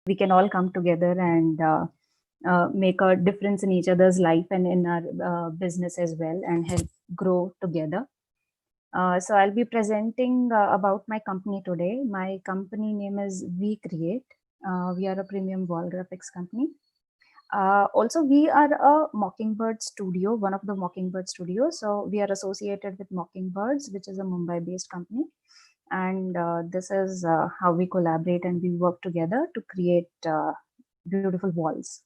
we can all come together and make a difference in each other's life and in our business as well, and help grow together. So I'll be presenting about my company today. My company name is We Create. We are a premium wall graphics company. Also, we are a Mockingbird studio, one of the Mockingbird studios. So we are associated with Mockingbirds, which is a Mumbai-based company. And this is how we collaborate and we work together to create beautiful walls.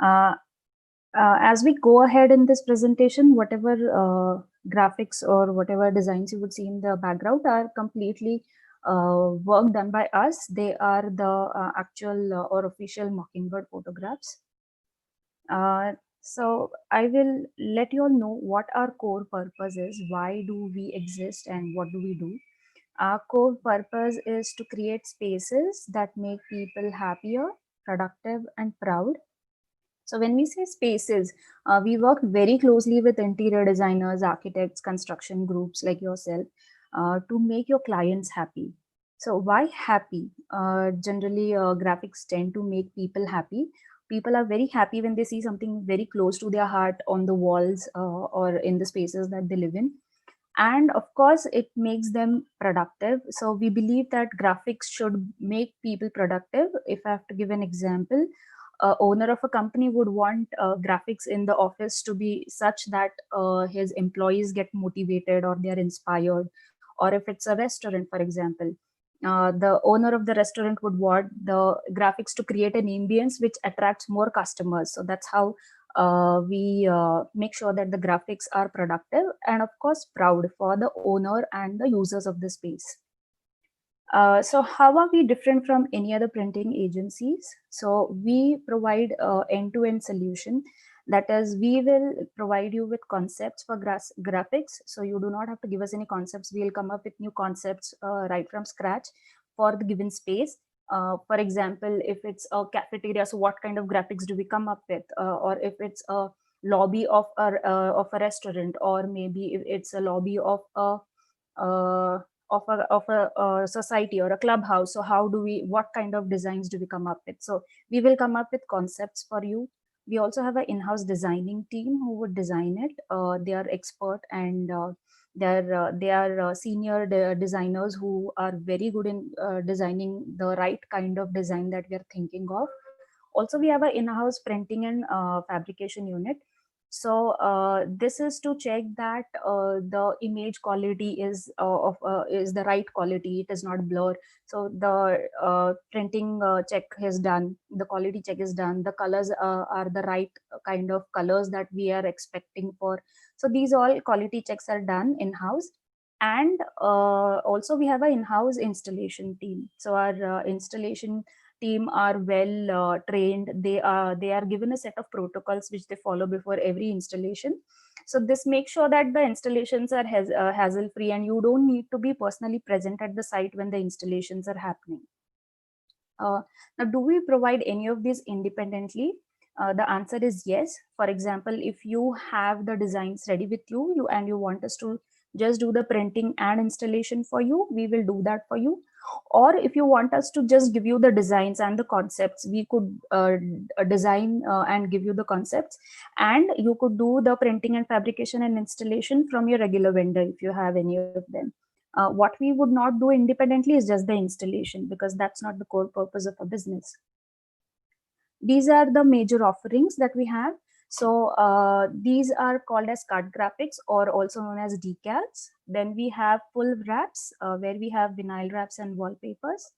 As we go ahead in this presentation, whatever graphics or whatever designs you would see in the background are completely work done by us. They are the actual or official Mockingbird photographs. So I will let you all know what our core purpose is, why do we exist, and what do we do. Our core purpose is to create spaces that make people happier, productive, and proud. So when we say spaces, we work very closely with interior designers, architects, construction groups like yourself to make your clients happy. So why happy? Generally, graphics tend to make people happy. People are very happy when they see something very close to their heart on the walls or in the spaces that they live in. And of course, it makes them productive. So we believe that graphics should make people productive. If I have to give an example, owner of a company would want graphics in the office to be such that his employees get motivated or they are inspired. Or if it's a restaurant, for example, the owner of the restaurant would want the graphics to create an ambience which attracts more customers. So that's how we make sure that the graphics are productive and of course proud for the owner and the users of the space. So how are we different from any other printing agencies? So we provide end-to-end solution. That is, we will provide you with concepts for graphics. So you do not have to give us any concepts. We'll come up with new concepts right from scratch for the given space. For example, if it's a cafeteria, so what kind of graphics do we come up with? Or if it's a lobby of a restaurant, or maybe if it's a lobby of a society or a clubhouse, so how do we, what kind of designs do we come up with? So we will come up with concepts for you. We also have an in-house designing team who would design it. They are expert, and they are senior designers who are very good in designing the right kind of design that we are thinking of. Also, we have an in-house printing and fabrication unit. So this is to check that the image quality is the right quality. It is not blur. So the printing check is done. The quality check is done. The colors are the right kind of colors that we are expecting for. So these all quality checks are done in-house. And also we have an in-house installation team. So our installation team are well trained. They are given a set of protocols which they follow before every installation. So this makes sure that the installations are hassle free, and you don't need to be personally present at the site when the installations are happening. Now, do we provide any of these independently? The answer is yes. For example, if you have the designs ready with you and you want us to just do the printing and installation for you, we will do that for you. Or if you want us to just give you the designs and the concepts, we could design and give you the concepts, and you could do the printing and fabrication and installation from your regular vendor if you have any of them. What we would not do independently is just the installation, because that's not the core purpose of a business. These are the major offerings that we have. So these are called as cut graphics, or also known as decals. Then we have full wraps, where we have vinyl wraps and wallpapers.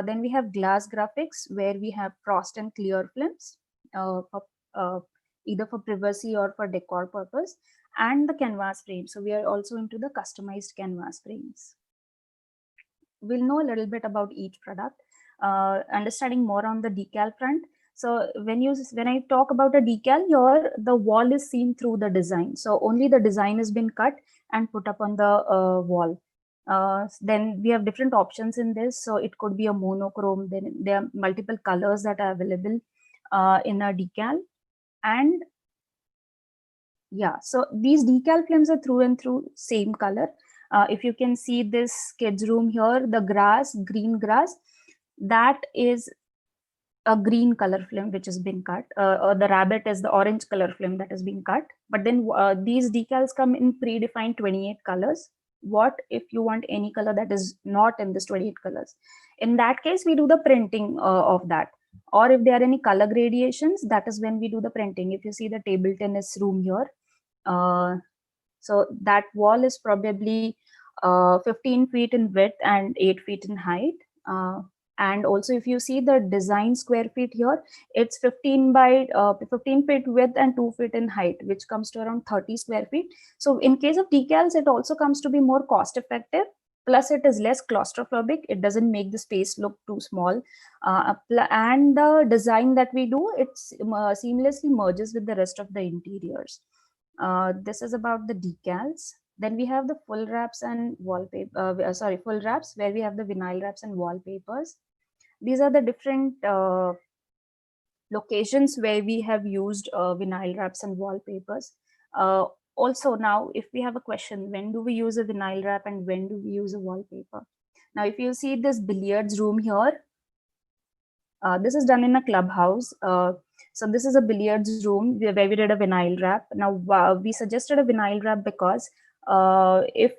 Then we have glass graphics, where we have frost and clear films, for, either for privacy or for decor purpose, and the canvas frame. So we are also into the customized canvas frames. We'll know a little bit about each product, understanding more on the decal front. So when I talk about a decal, here the wall is seen through the design. So only the design has been cut and put up on the wall. Then we have different options in this. So it could be a monochrome. Then there are multiple colors that are available in a decal. And yeah, so these decal films are through and through same color. If you can see this kids room here, the grass, green grass, that is a green color film which has been cut, or the rabbit is the orange color film that has been cut. But then these decals come in predefined 28 colors. What if you want any color that is not in this 28 colors? In that case, we do the printing of that. Or if there are any color gradations, that is when we do the printing. If you see the table tennis room here, so that wall is probably 15 feet in width and 8 feet in height. And also, if you see the design square feet here, it's 15 by 15 feet width and 2 feet in height, which comes to around 30 square feet. So in case of decals, it also comes to be more cost effective. Plus, it is less claustrophobic. It doesn't make the space look too small. And the design that we do, it seamlessly merges with the rest of the interiors. This is about the decals. Then we have the full wraps and wallpaper. Full wraps where we have the vinyl wraps and wallpapers. These are the different locations where we have used vinyl wraps and wallpapers. Also, now if we have a question, when do we use a vinyl wrap and when do we use a wallpaper? Now, if you see this billiards room here, this is done in a clubhouse. So this is a billiards room where we did a vinyl wrap. Now, we suggested a vinyl wrap because if,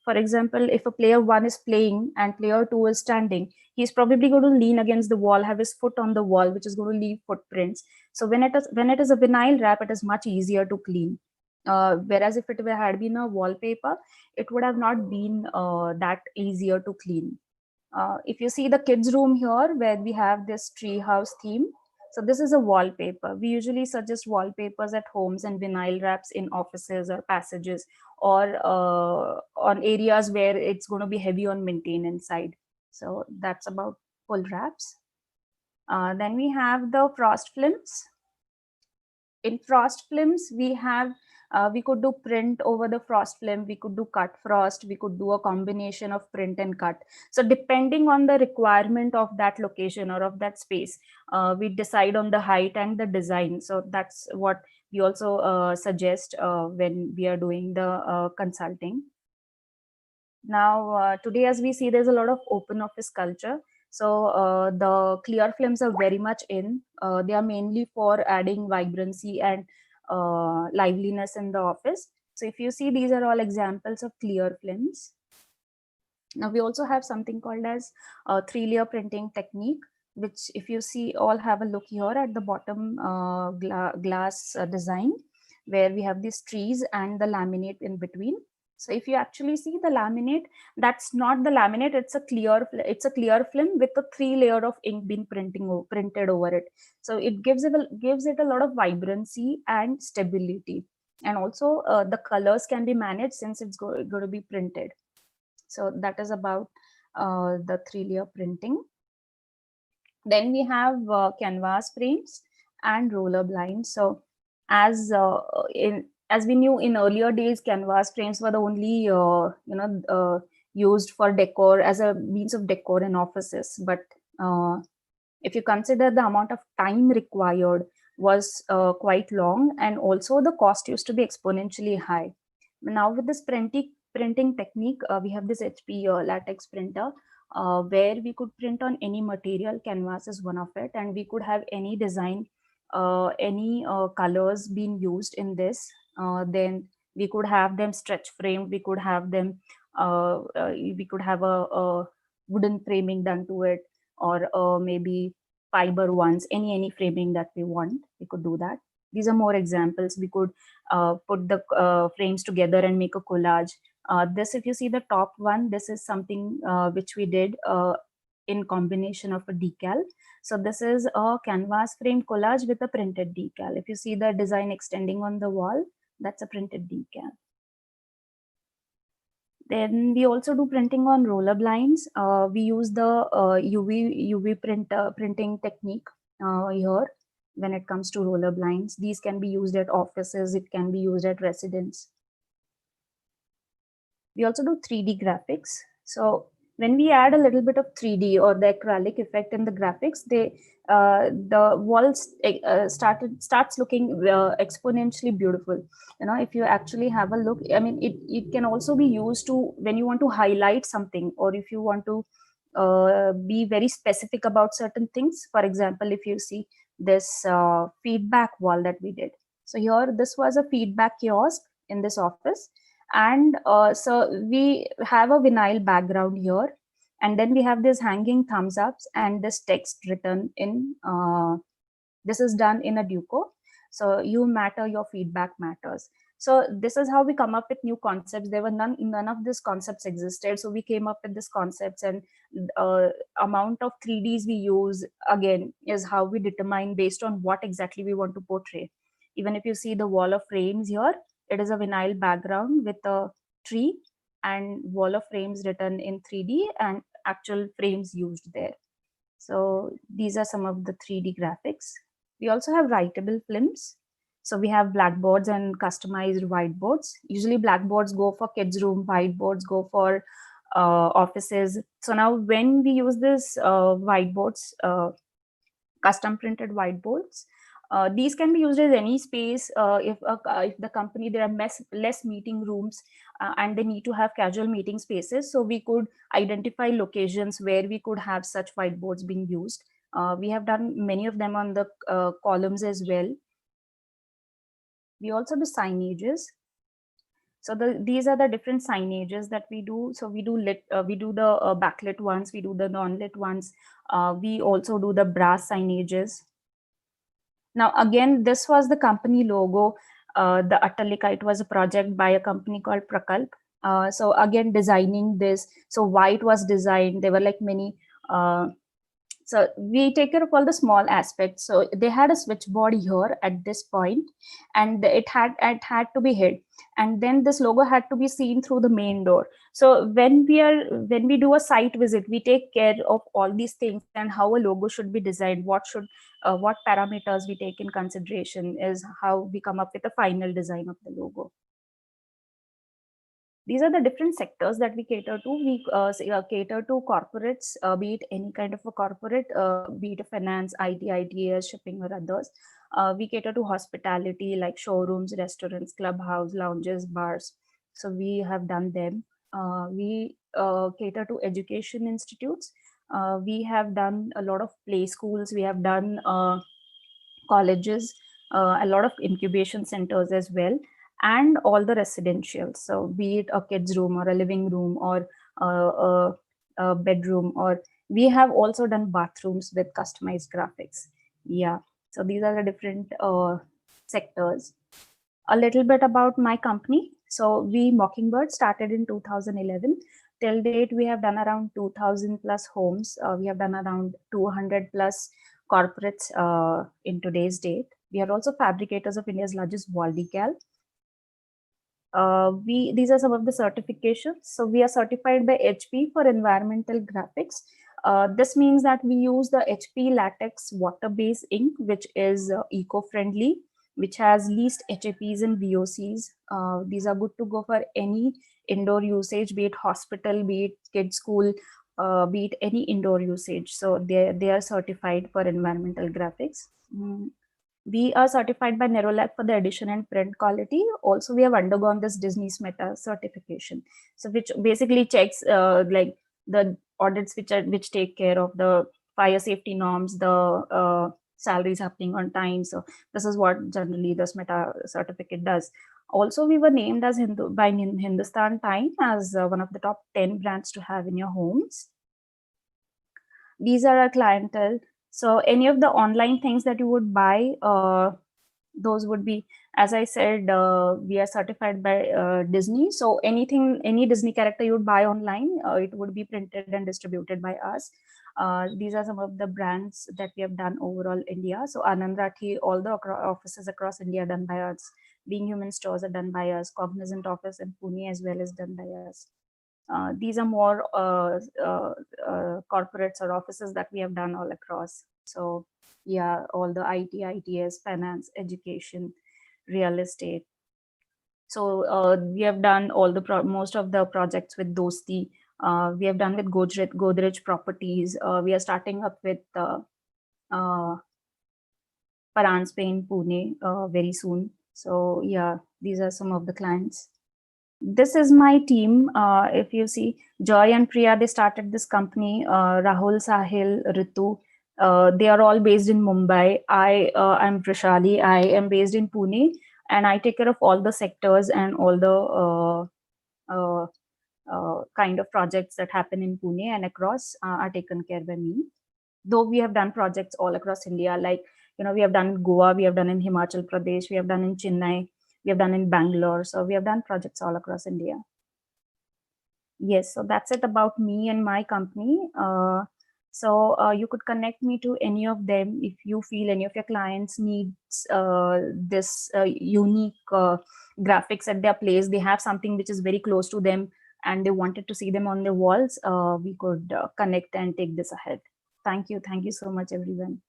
for example, if a player 1 is playing and player 2 is standing, he's probably going to lean against the wall, have his foot on the wall, which is going to leave footprints. So when it is a vinyl wrap, it is much easier to clean. Whereas if it had been a wallpaper, it would have not been that easier to clean. If you see the kids room here where we have this tree house theme, so this is a wallpaper. We usually suggest wallpapers at homes and vinyl wraps in offices or passages, or on areas where it's going to be heavy on maintenance side. So that's about full wraps. Then we have the frost films. In frost films, we could do print over the frost film, we could do cut frost, we could do a combination of print and cut. So depending on the requirement of that location or of that space, we decide on the height and the design. So that's what we also suggest when we are doing the consulting. Now, today, as we see, there's a lot of open office culture. So the clear films are very much in. They are mainly for adding vibrancy and liveliness in the office. So if you see, these are all examples of clear films. Now we also have something called as a 3-layer printing technique, which if you see, all have a look here at the bottom glass design, where we have these trees and the laminate in between. So if you actually see the laminate, that's not the laminate, it's a clear film with a 3-layer of ink being printed over it. So it gives it a lot of vibrancy and stability. And also the colors can be managed since it's going to be printed. So that is about the 3-layer printing. Then we have canvas frames and roller blinds. So as we knew in earlier days, canvas frames were the only used for decor, as a means of decor in offices. But if you consider the amount of time required was quite long, and also the cost used to be exponentially high. Now with this printing technique, we have this HP latex printer, where we could print on any material. Canvas is one of it, and we could have any design, any colors being used in this. Then we could have them stretch framed, we could have them we could have a wooden framing done to it, or maybe fiber ones, any framing that we want, we could do that. These are more examples. We could put the frames together and make a collage. This, if you see the top one, this is something which we did in combination of a decal. So this is a canvas frame collage with a printed decal. If you see the design extending on the wall, that's a printed decal. Then we also do printing on roller blinds. We use the UV printing technique here when it comes to roller blinds. These can be used at offices, it can be used at residence. We also do 3D graphics. So when we add a little bit of 3D or the acrylic effect in the graphics, the walls starts looking exponentially beautiful. You know, if you actually have a look, I mean, it can also be used to when you want to highlight something, or if you want to be very specific about certain things. For example, if you see this feedback wall that we did. So here, this was a feedback kiosk in this office. And so we have a vinyl background here. And then we have this hanging thumbs ups and this text written in, this is done in a Duco. So you matter, your feedback matters. So this is how we come up with new concepts. There were none of these concepts existed. So we came up with these concepts, and amount of 3Ds we use again is how we determine based on what exactly we want to portray. Even if you see the wall of frames here, it is a vinyl background with a tree and wall of frames written in 3D and actual frames used there. So these are some of the 3D graphics. We also have writable films. So we have blackboards and customized whiteboards. Usually blackboards go for kids' room, whiteboards go for offices. So now when we use this whiteboards, custom printed whiteboards, these can be used as any space. If the company, there are less meeting rooms and they need to have casual meeting spaces, so we could identify locations where we could have such whiteboards being used. We have done many of them on the columns as well. We also do signages. So these are the different signages that we do. So we do the backlit ones, we do the non-lit ones. We also do the brass signages. Now, again, this was the company logo, the Attalika. It was a project by a company called Prakalp. So again, designing this. So why it was designed, there were like many. So we take care of all the small aspects. So they had a switchboard here at this point, and it had to be hid. And then this logo had to be seen through the main door. So when we do a site visit, we take care of all these things and how a logo should be designed, what parameters we take in consideration is how we come up with the final design of the logo. These are the different sectors that we cater to. We cater to corporates, be it any kind of a corporate, be it a finance, IT, ITS, shipping, or others. We cater to hospitality like showrooms, restaurants, clubhouse, lounges, bars. So we have done them. We cater to education institutes. We have done a lot of play schools. We have done colleges, a lot of incubation centers as well, and all the residentials. So be it a kid's room or a living room or a bedroom, or we have also done bathrooms with customized graphics. Yeah, so these are the different sectors. A little bit about my company. So we Mockingbird started in 2011. Till date, we have done around 2,000 plus homes. We have done around 200 plus corporates in today's date. We are also fabricators of India's largest wall decal. These are some of the certifications. So we are certified by HP for environmental graphics. This means that we use the HP latex water-based ink, which is eco-friendly, which has least HAPs and VOCs. These are good to go for any indoor usage, be it hospital, be it kids school, be it any indoor usage. So they are certified for environmental graphics. We are certified by Nerolac for the edition and print quality. Also, we have undergone this Disney's Meta certification, so which basically checks like the audits which take care of the fire safety norms, the salaries happening on time. So this is what generally this Meta certificate does. Also, we were named as by Hindustan Time as one of the top 10 brands to have in your homes. These are our clientele. So any of the online things that you would buy, those would be, as I said, we are certified by Disney. So anything, any Disney character you would buy online, it would be printed and distributed by us. These are some of the brands that we have done overall India. So Anand Rathi, all the offices across India are done by us. Being Human stores are done by us. Cognizant office in Pune as well is done by us. These are more corporates or offices that we have done all across. So yeah, all the IT, ITS, finance, education, real estate. So we have done all the most of the projects with Dosti. We have done with Godrej Properties. We are starting up with Paran Spain, Pune very soon. So yeah, these are some of the clients. This is my team. If you see, Joy and Priya, they started this company. Rahul, Sahil, Ritu, they are all based in Mumbai. I'm Prashali. I am based in Pune, and I take care of all the sectors and all the kind of projects that happen in Pune and across are taken care by me. Though we have done projects all across India, like, we have done in Goa, we have done in Himachal Pradesh, we have done in Chennai, we have done in Bangalore. So we have done projects all across India. Yes, so that's it about me and my company. So you could connect me to any of them if you feel any of your clients needs this unique graphics at their place. They have something which is very close to them and they wanted to see them on their walls. We could connect and take this ahead. Thank you. Thank you so much, everyone.